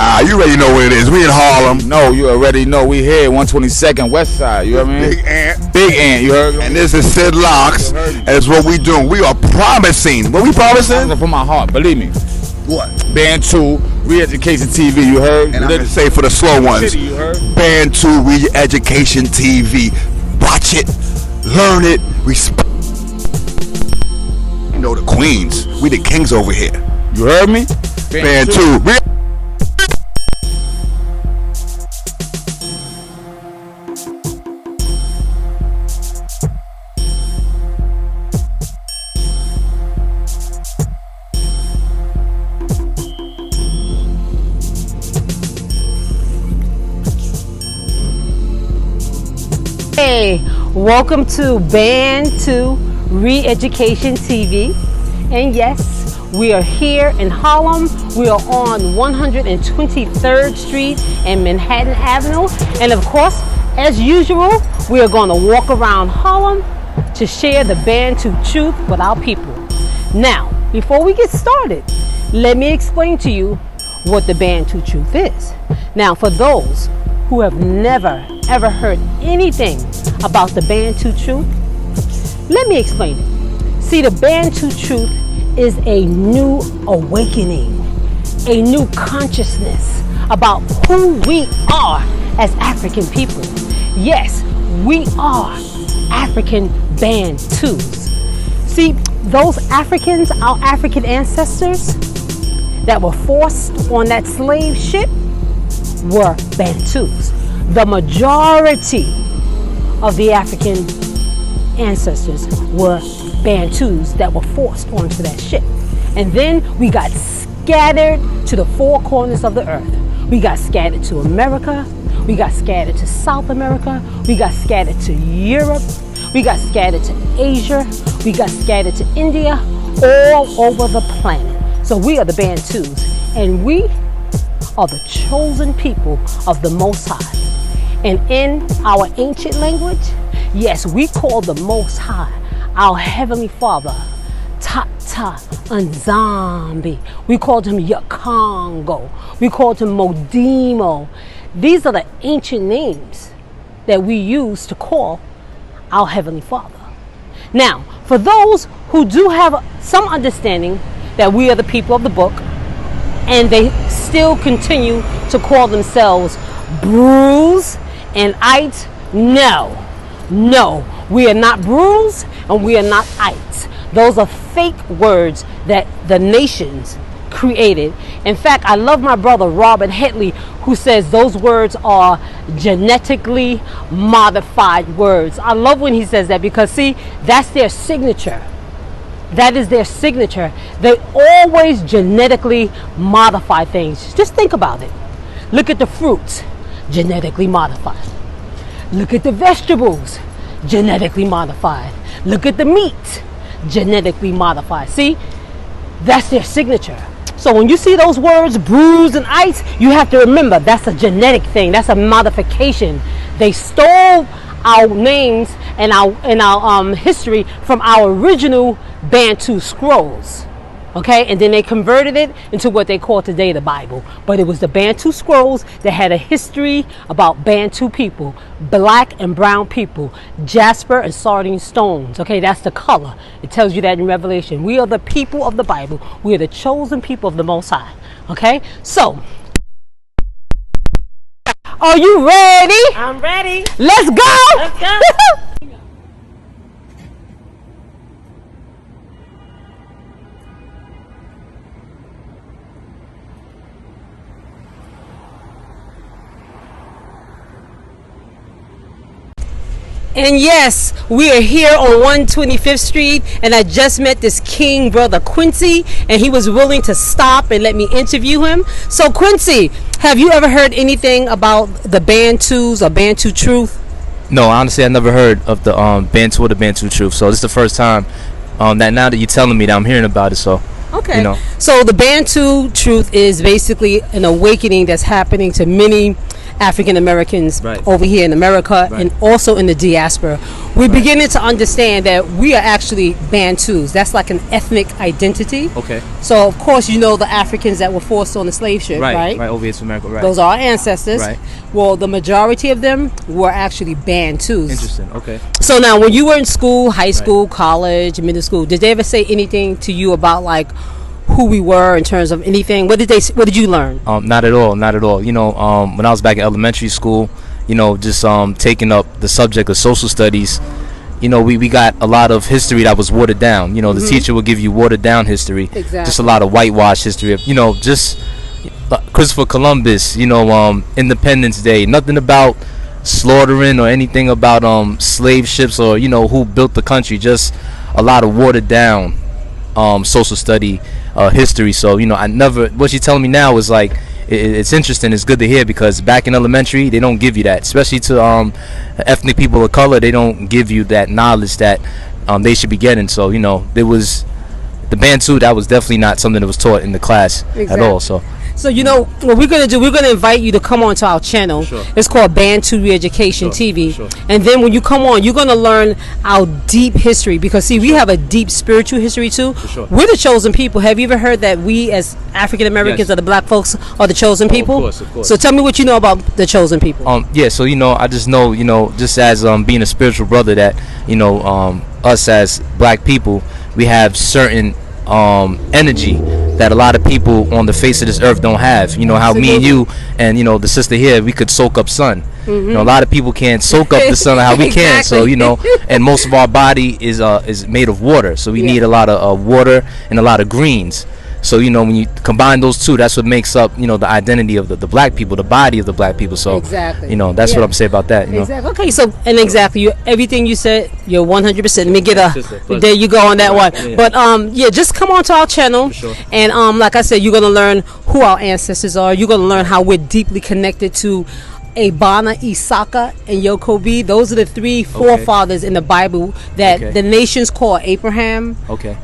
You already know what it is. We in Harlem. No, you already know we here, 122nd West Side. You heard me? Big Ant. Big Ant, you heard me? And this is Sid Locks. And it's what we doing. We are promising. What we promising? From my heart, believe me. What? BANTU Re-Education TV, you heard? And I'm going to say for the slow ones, you heard? BANTU Re-Education TV. Watch it, learn it, you know the queens. We the kings over here. You heard me? BANTU. Hey, welcome to BANTU Re-Education TV. And yes, we are here in Harlem. We are on 123rd Street and Manhattan Avenue. And of course, as usual, we are going to walk around Harlem to share the BANTU truth with our people. Now, before we get started, let me explain to you what the BANTU truth is. Now, for those who have never ever heard anything about the BANTU truth, let me explain it. See, the BANTU truth is a new awakening, a new consciousness about who we are as African people. Yes, we are African Bantus. See, those Africans, our African ancestors that were forced on that slave ship were Bantus. The majority of the African ancestors were Bantus that were forced onto that ship. And then we got scattered to the four corners of the earth. We got scattered to America. We got scattered to South America. We got scattered to Europe. We got scattered to Asia. We got scattered to India, all over the planet. So we are the Bantus, and we are the chosen people of the Most High. And in our ancient language, yes, we call the Most High our Heavenly Father, Tata Nzambi. We called him Yakongo. We called him Modimo. These are the ancient names that we use to call our Heavenly Father. Now, for those who do have some understanding that we are the people of the book, and they still continue to call themselves Brews and Ites, no, we are not Brews and we are not Ites. Those are fake words that the nations created. In fact, I love my brother Robert Hetley, who says those words are genetically modified words. I love when he says that, because see, that's their signature. That is their signature. They always genetically modify things. Just think about it. Look at the fruits, genetically modified. Look at the vegetables, genetically modified. Look at the meat, genetically modified. See, that's their signature. So when you see those words, bruise and ice, you have to remember that's a genetic thing. That's a modification. They stole our names and our history from our original Bantu scrolls, okay, and then they converted it into what they call today the Bible. But it was the Bantu scrolls that had a history about Bantu people, black and brown people, jasper and sardine stones. Okay, that's the color. It tells you that in Revelation. We are the people of the Bible. We are the chosen people of the Most High. Okay, so are you ready? I'm ready. Let's go. Let's go. And yes, we are here on 125th Street, and I just met this king brother Quincy, and he was willing to stop and let me interview him. So Quincy, have you ever heard anything about the Bantus or Bantu truth? No, honestly, I never heard of the Bantu or the Bantu truth. So this is the first time that now that you're telling me that I'm hearing about it. So okay, you know. So the Bantu truth is basically an awakening that's happening to many African Americans Right. over here in America Right. and also in the diaspora. We're beginning to understand that we are actually Bantus. That's like an ethnic identity. Okay. So of course you know the Africans that were forced on the slave ship, right? Right. Over here to America. Right. Those are our ancestors. Right. Well, the majority of them were actually Bantus. Interesting. Okay. So now, when you were in school, high school, college, middle school, did they ever say anything to you about like who we were in terms of anything? What did you learn? Not at all. Not at all. You know, when I was back in elementary school, you know, just taking up the subject of social studies, you know, we got a lot of history that was watered down. You know, the teacher would give you watered down history. Exactly. Just a lot of whitewash history. You know, just Christopher Columbus. You know, Independence Day. Nothing about slaughtering or anything about slave ships or, you know, who built the country. Just a lot of watered down social study history. So, you know, what you're telling me now is like, it's interesting. It's good to hear, because back in elementary they don't give you that, especially to ethnic people of color. They don't give you that knowledge that they should be getting. So, you know, there was the Bantu, that was definitely not something that was taught in the class at all. So you know what we're gonna do? We're gonna invite you to come on to our channel. Sure. It's called Bantu Re-Education TV. Sure. And then when you come on, you're gonna learn our deep history, because see, we have a deep spiritual history too. Sure. We're the chosen people. Have you ever heard that we as African Americans Yes. or the black folks are the chosen people? Of course. So tell me what you know about the chosen people. Yeah, so, you know, I just know, you know, just as being a spiritual brother, that, you know, us as black people, we have certain energy that a lot of people on the face of this earth don't have. You know how me and you and, you know, the sister here, we could soak up sun. You know, a lot of people can't soak up the sun how we can. So, you know, and most of our body is made of water, so we need a lot of water and a lot of greens. So, you know, when you combine those two, that's what makes up, you know, the identity of the black people, the body of the black people. So, Exactly. you know, that's what I'm saying about that. You know? Exactly. Okay, so and exactly, everything you said, you're 100%. Let me get pleasure. there you go on that one. Yeah. But yeah, just come on to our channel, sure. and like I said, you're gonna learn who our ancestors are. You're gonna learn how we're deeply connected to Abana, Isaka, and Yakobi. Those are the three forefathers in the Bible that the nations call Abraham,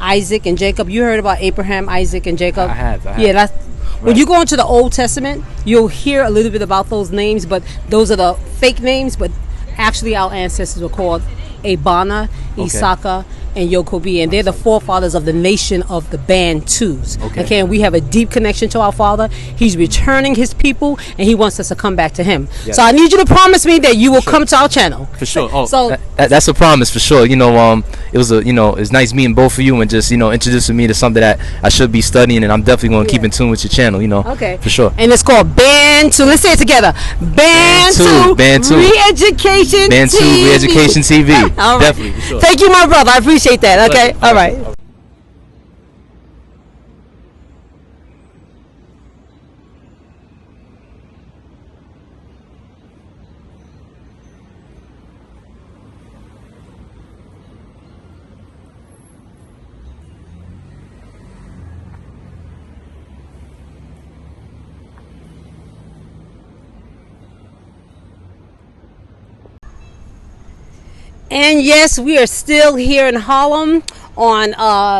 Isaac, and Jacob. You heard about Abraham, Isaac, and Jacob? I have. Yeah, that's when you go into the Old Testament, you'll hear a little bit about those names, but those are the fake names. But actually, our ancestors were called Abana, Isaka, and Yakobi, and they're the forefathers of the nation of the Bantus. Okay, and we have a deep connection to our Father. He's returning His people, and He wants us to come back to Him. So I need you to promise me that you will come to our channel. For sure. Oh, so that's a promise for sure. You know, it was it's nice meeting both of you and just, you know, introducing me to something that I should be studying, and I'm definitely going to keep in tune with your channel. You know. Okay. For sure. And it's called Bantu. Let's say it together. Bantu Re-Education Bantu TV. Re-Education TV. All right. Definitely. For sure. Thank you, my brother. I appreciate that. Okay. Pleasure. All right. And yes, we are still here in Harlem on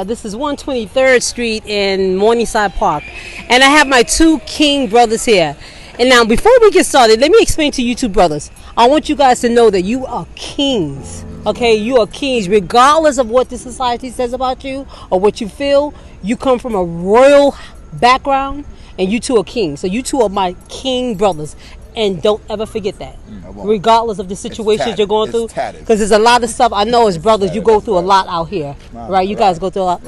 this is 123rd Street in Morningside Park, and I have my two King brothers here. And now, before we get started, let me explain to you two brothers. I want you guys to know that you are kings. Okay, you are kings, regardless of what the society says about you or what you feel. You come from a royal background, and you two are kings. So you two are my king brothers. And don't ever forget that, regardless of the situations you're going through, because there's a lot of stuff. I know as brothers, you go through a lot out here, right? You guys go through a lot.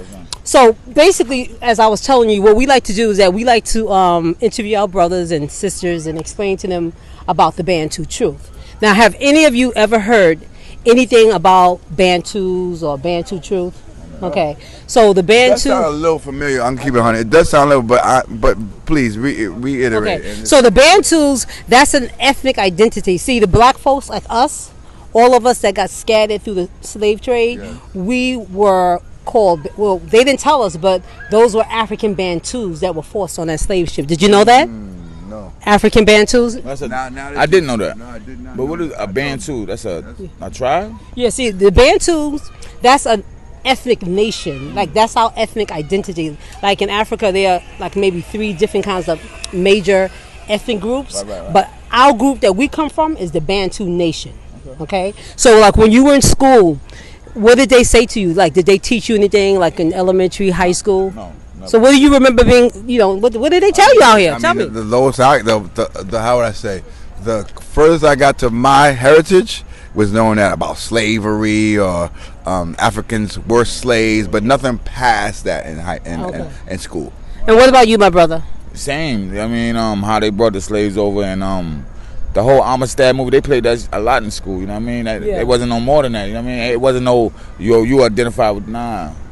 So basically, as I was telling you, what we like to do is that we like to interview our brothers and sisters and explain to them about the Bantu truth. Now, have any of you ever heard anything about Bantus or Bantu truth? Okay, so the Bantu. That sounds a little familiar. I'm keeping it 100. It does sound a little, but please reiterate. Okay, so the Bantus, that's an ethnic identity. See, the black folks like us, all of us that got scattered through the slave trade, we were called. Well, they didn't tell us, but those were African Bantus that were forced on that slave ship. Did you know that? No. African Bantus. I didn't know that. No, I did not. But what is a Bantu? That's a tribe? Yeah. See, the Bantus, that's an ethnic nation. Like, that's our ethnic identity. Like in Africa, there are like maybe 3 different kinds of major ethnic groups, but our group that we come from is the Bantu Nation. Okay? So like when you were in school, what did they say to you? Like, did they teach you anything like in elementary, high school? No. So what do you remember being, what did they tell you out here? Tell me. The lowest how would I say, the furthest I got to my heritage was knowing that about slavery or Africans were slaves, but nothing past that in school. And what about you, my brother? Same. I mean, how they brought the slaves over and the whole Amistad movie, they played that a lot in school. You know what I mean? It wasn't no more than that. You know what I mean? It wasn't no you identify with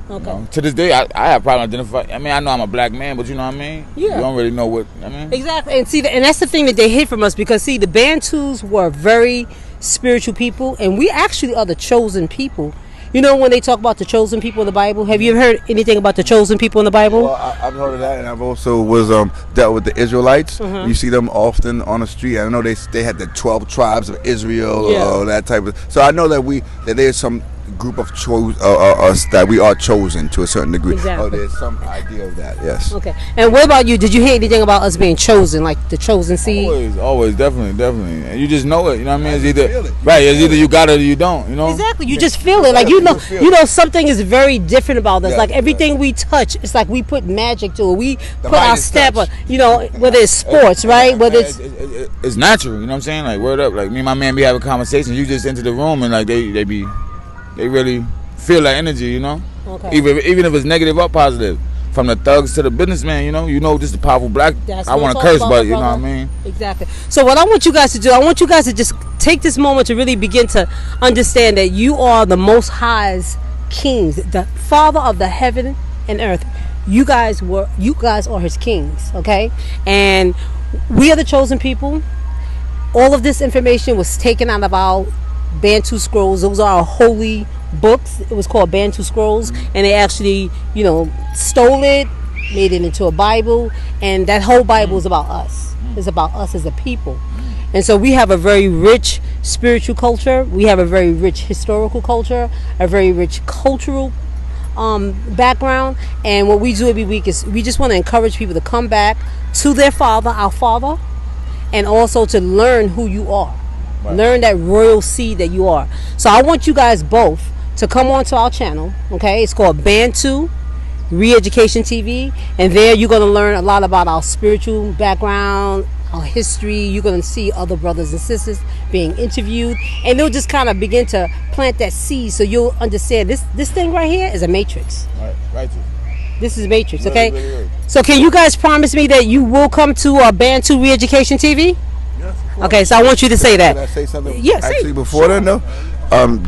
Okay. You know? To this day, I have problem identifying. I mean, I know I'm a black man, but you know what I mean? Yeah. You don't really know what I mean. Exactly. And see, and that's the thing that they hid from us, because see, the Bantus were very spiritual people, and we actually are the chosen people. You know, when they talk about the chosen people in the Bible, have you ever heard anything about the chosen people in the Bible? Well, I've heard of that, and I've also was dealt with the Israelites. You see them often on the street. I know they had the 12 tribes of Israel or that type of. So I know that there's some group of us that we are chosen to a certain degree. Exactly. Oh, there's some idea of that. Yes. Okay. And what about you? Did you hear anything about us being chosen, like the chosen seed? Always, definitely. And you just know it. You know what I mean? It's either you got it or you don't. You know. Exactly. You just feel it. Like you know something is very different about us. Like everything we touch, it's like we put magic to it. We put our step on. You know, whether it's sports, right? Whether it's natural. You know what I'm saying? Like word up. Like me and my man be having conversations. You just enter the room and like they really feel that energy, you know. Okay. Even if it's negative or positive, from the thugs to the businessman, you know, just a powerful black. I want to curse, but you know what I mean. Exactly. So what I want you guys to do, I want you guys to just take this moment to really begin to understand that you are the Most High's kings, the Father of the heaven and earth. You guys are His kings, okay? And we are the chosen people. All of this information was taken out of our Bantu scrolls. Those are our holy books. It was called Bantu scrolls, and they actually, stole it, made it into a Bible, and that whole Bible is about us. It's about us as a people. And so we have a very rich spiritual culture. We have a very rich historical culture, a very rich cultural background. And what we do every week is we just want to encourage people to come back to their Father, our Father, and also to learn who you are. Right. Learn that royal seed that you are. So I want you guys both to come onto our channel, okay? It's called Bantu Re-Education TV, and there you're going to learn a lot about our spiritual background, our history. You're going to see other brothers and sisters being interviewed, and they'll just kind of begin to plant that seed, so you'll understand this thing right here is a matrix. Right. This is matrix, okay? Really. So can you guys promise me that you will come to Bantu Re-Education TV? Okay, so I want you to say that. Can I say something? Yes. Actually, before then, though,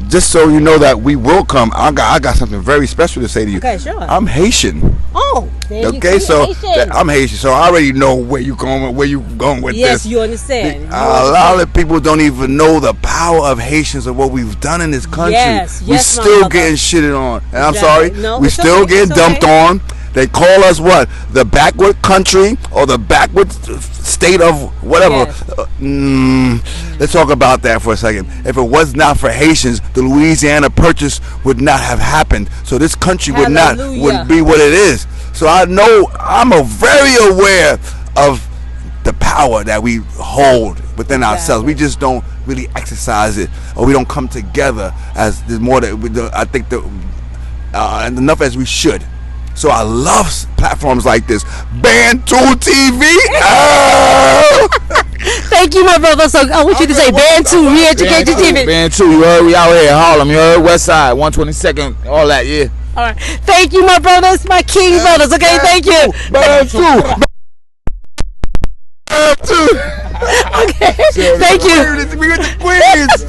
just so you know that we will come. I got something very special to say to you. Okay, sure. I'm Haitian. Oh, okay, so I'm Haitian, so I already know where you going with this. Yes, you understand. A lot of people don't even know the power of Haitians and what we've done in this country. Yes, we still getting shitted on, and I'm sorry, we still get dumped on. They call us what? The backward country or the backward state of whatever. Yes. Let's talk about that for a second. If it was not for Haitians, the Louisiana Purchase would not have happened. So this country would be what it is. So I'm very aware of the power that we hold within ourselves. We just don't really exercise it, or we don't come together as there's more that I think enough as we should. So I love platforms like this. Bantu TV. Oh! Thank you, my brother. So I want you to say Bantu Re-Education TV. Bantu, you heard? We out here in Harlem. You heard? West Side, 122nd, all that, yeah. All right. Thank you, my brothers, my king brothers. Okay, thank you. Bantu. Okay, thank you. We with the Queens.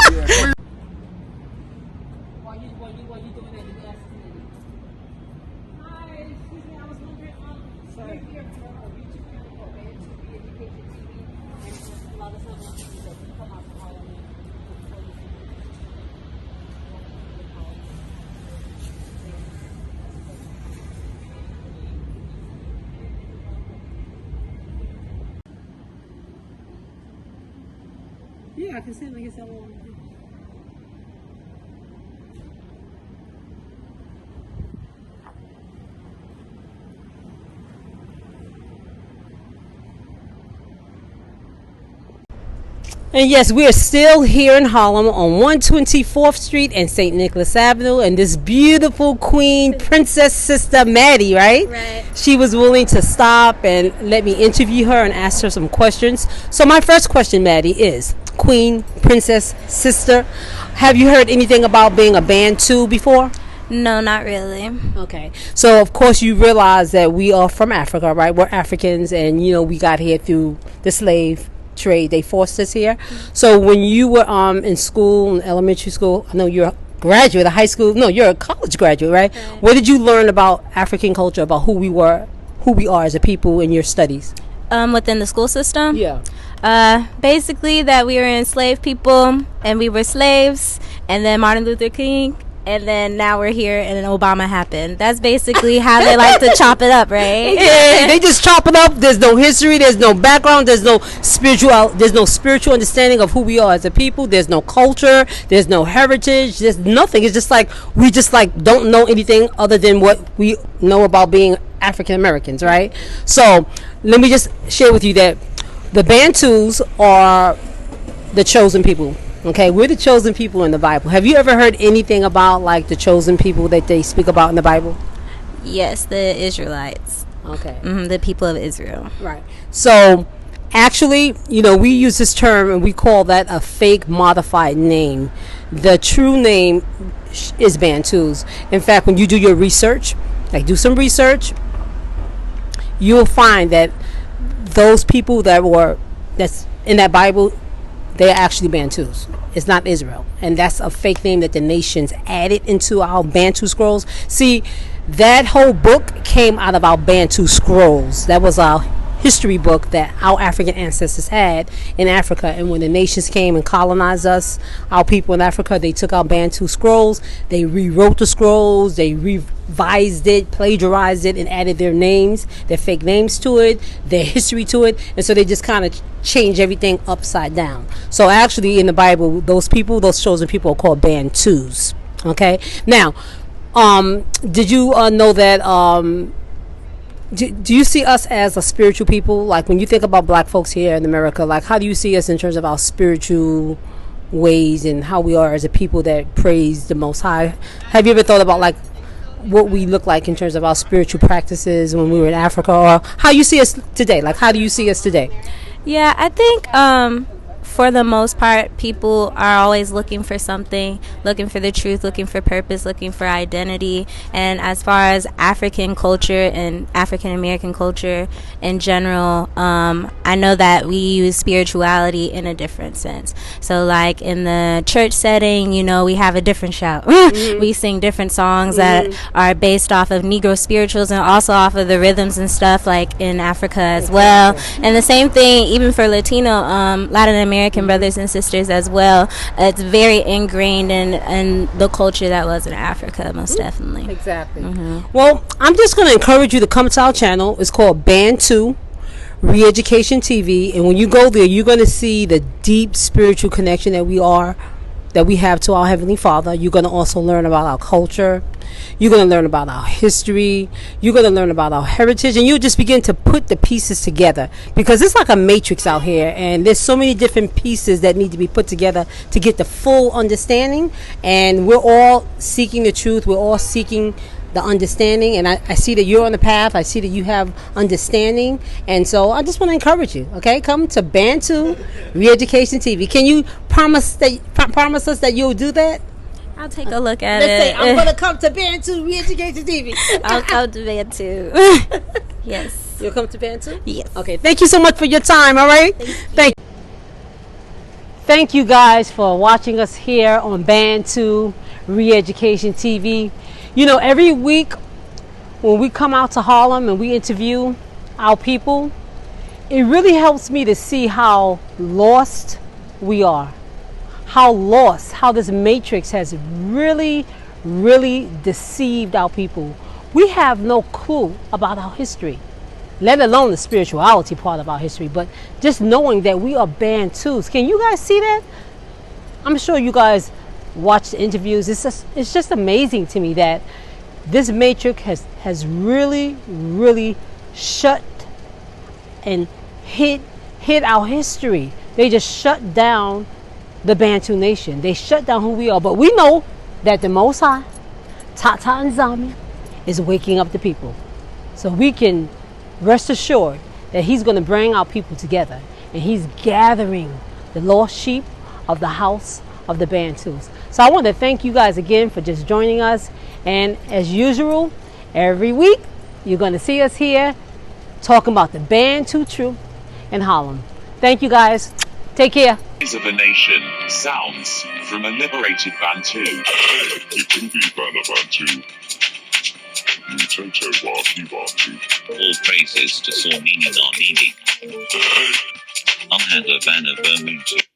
Yeah, I can see it. I guess that one. And yes, we are still here in Harlem on 124th Street and St. Nicholas Avenue, and this beautiful queen, Princess Sister Maddie, right? Right. She was willing to stop and let me interview her and ask her some questions. So my first question, Maddie, is Queen, Princess, Sister, have you heard anything about being a Bantu before? No, not really. Okay. So, of course, you realize that we are from Africa, right? We're Africans, and, you know, we got here through the slave trade. They forced us here. So when you were in school, in elementary school, I know you're a graduate of high school. No, you're a college graduate, right? What did you learn about African culture, about who we are as a people in your studies? Within the school system? Yeah. Basically that we were enslaved people and we were slaves, and then Martin Luther King, and then now we're here and then Obama happened. That's basically how they like to chop it up, right? Yeah, they just chop it up. There's no history, there's no background, there's no spiritual understanding of who we are as a people. There's no culture, there's no heritage, there's nothing. It's just like we just like don't know anything other than what we know about being African Americans, right? So let me just share with you that the Bantus are the chosen people. Okay, we're the chosen people in the Bible. Have you ever heard anything about like the chosen people that they speak about in the Bible? Yes, the Israelites. Okay. The people of Israel. Right. So actually, you know, we use this term and we call that a fake modified name. The true name is Bantus. In fact, when you do your research, like do some research, you'll find that those people that's in that Bible, they're actually Bantus. It's not Israel. And that's a fake name that the nations added into our Bantu scrolls. See, that whole book came out of our Bantu scrolls. That was our history book that our African ancestors had in Africa. And when the nations came and colonized us, our people in Africa, they took our Bantu scrolls, they rewrote the scrolls, they revised it, plagiarized it, and added their names, their fake names to it, their history to it. And so they just kind of changed everything upside down. So actually in the Bible, those chosen people are called Bantus. Okay. Now, did you know that do you see us as a spiritual people? Like when you think about black folks here in America, like how do you see us in terms of our spiritual ways and how we are as a people that praise the Most High? Have you ever thought about like what we look like in terms of our spiritual practices when we were in Africa, or how you see us today? Like how do you see us today? Yeah, I think for the most part, people are always looking for something, looking for the truth, looking for purpose, looking for identity. And as far as African culture and African American culture in general, I know that we use spirituality in a different sense. So like in the church setting, you know, we have a different shout. We sing different songs that are based off of Negro spirituals and also off of the rhythms and stuff like in Africa as well. And the same thing even for Latino, Latin American brothers and sisters as well. It's very ingrained in the culture that was in Africa, most definitely. Exactly. Well, I'm just going to encourage you to come to our channel. It's called BANTU Re-Education TV, and when you go there, you're going to see the deep spiritual connection that we have to our Heavenly Father. You're going to also learn about our culture. You're going to learn about our history. You're going to learn about our heritage, and you'll just begin to put the pieces together, because it's like a matrix out here, and there's so many different pieces that need to be put together to get the full understanding. And we're all seeking the truth. We're all seeking the understanding, and I see that you're on the path. I see that you have understanding, and so I just want to encourage you. Okay, come to Bantu Re-Education TV. Can you promise us that you'll do that? I'll take a look at Let's it. say I'm gonna come to Bantu Re-Education TV. I'll come to Bantu. Yes. You'll come to Bantu? Yes. Okay. Thank you so much for your time. All right. Thank you guys for watching us here on Bantu Re-Education TV. You know, every week when we come out to Harlem and we interview our people, it really helps me to see how lost we are. How this matrix has really, really deceived our people. We have no clue about our history, let alone the spirituality part of our history, but just knowing that we are Bantus. Can you guys see that? I'm sure you guys watch the interviews. It's just amazing to me that this matrix has really, really shut and hit our history. They just shut down the Bantu nation. They shut down who we are. But we know that the Most High, Tata and Zami, is waking up the people. So we can rest assured that he's going to bring our people together. And he's gathering the lost sheep of the house of the Bantus. So I want to thank you guys again for just joining us. And as usual, every week, you're going to see us here talking about the Bantu truth in Harlem. Thank you guys. Take care. Voice of a Nation sounds from a liberated Bantu. All praises to Sormini Narnini. Unhanda Bana Bermutu.